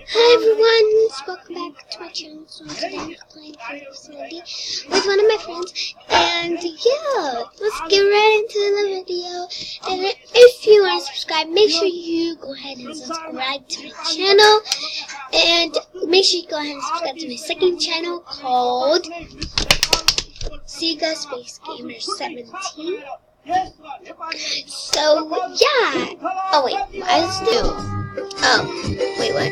Hi everyone, welcome back to my channel. So today I'm playing Free Facility with one of my friends, and yeah, let's get right into the video. And if you want to subscribe, make sure you go ahead and subscribe to my channel, and make sure you go ahead and subscribe to my second channel called Sega Space Gamer 17. So yeah, oh wait, I was new. Oh, wait, what?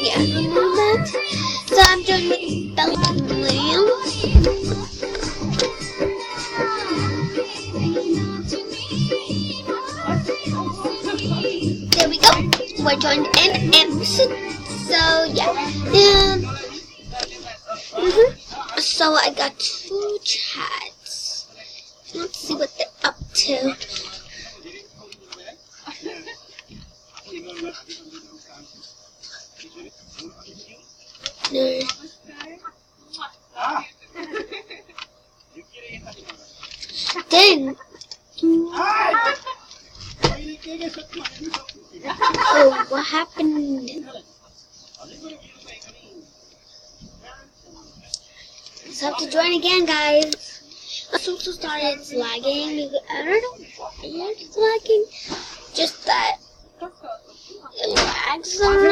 Yeah, you know that. So I'm doing the Belgians. There we go. We're joined in episode. So yeah. So I got 2 chats. Let's see what they're up to. Dang. Oh, what happened? Let's have to join again, guys. I'm so sorry it's lagging. I don't know why it's lagging. Just that it lags so much.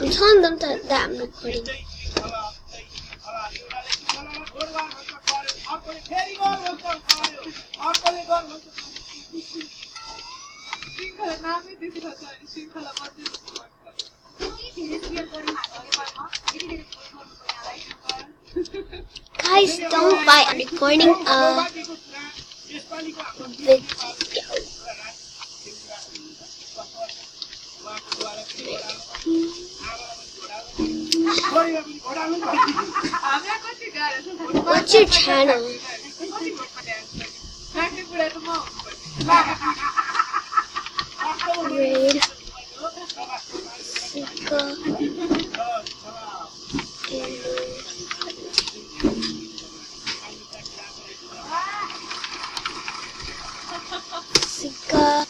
I'm telling them that I'm recording. Guys, don't fight. I'm recording a video. What's your channel? Raid Sika.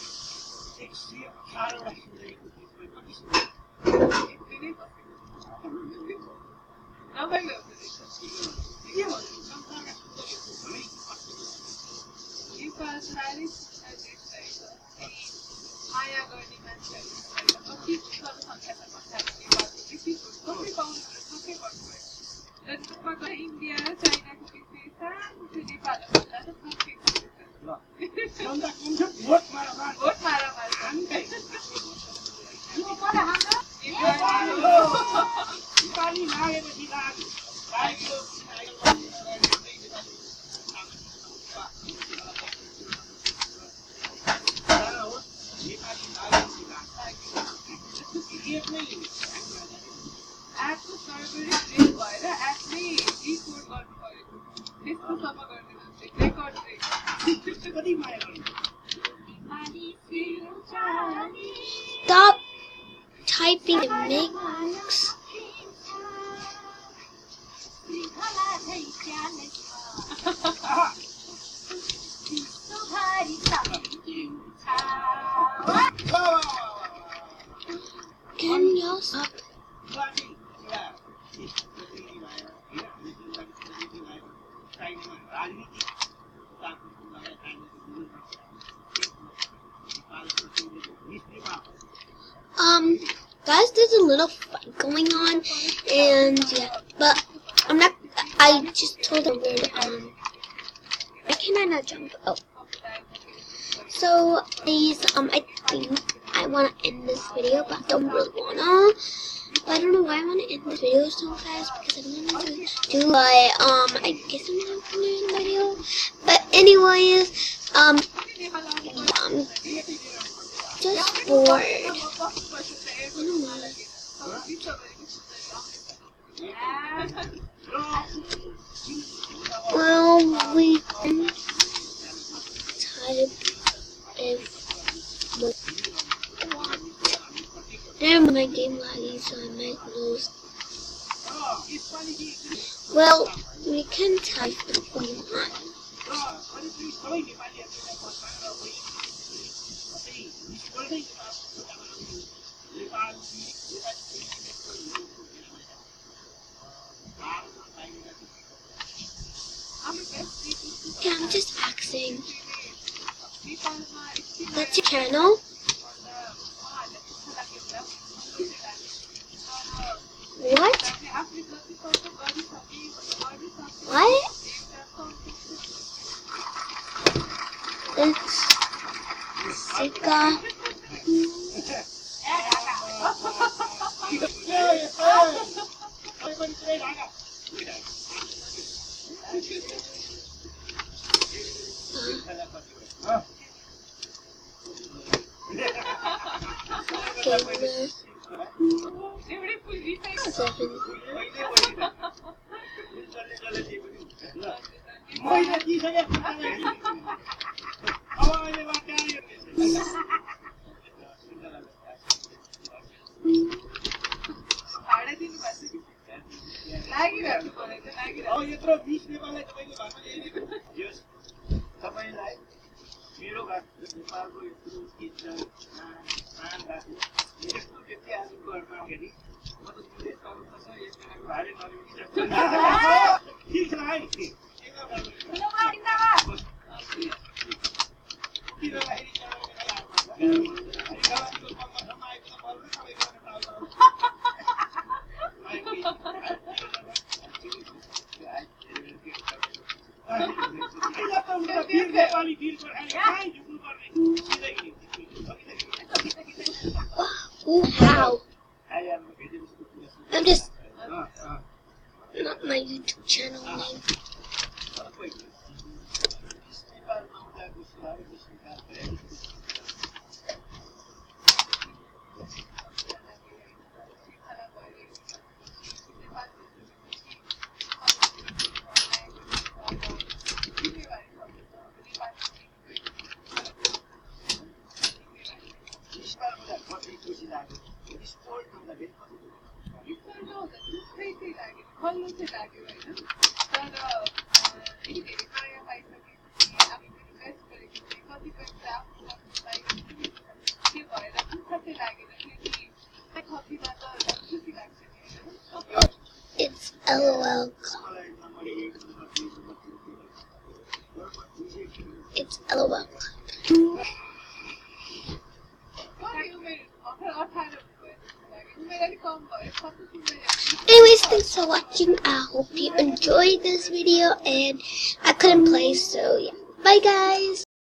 Stop typing the mix. Can you stop? Guys, there's a little fight going on, and yeah, but I'm not. I just told them where. Why can I not jump? Oh. So, please, I think I want to end this video, but I don't really wanna. But I don't know why I want to end this video so fast, because I don't want to do like, I guess I'm not going to end the video. But anyways, I'm just bored. I don't know. Well, we can type if we want. Never mind, game laggy, so I might lose. Well, we can type if we want. Yeah, I'm just asking. What's your channel? What? What? It's Sika. Gamer 7. Wow. I'm just not my YouTube channel name. It's LOL. It's LOL. Anyways, thanks for watching. I hope you enjoyed this video, and I couldn't play, so yeah. Bye guys!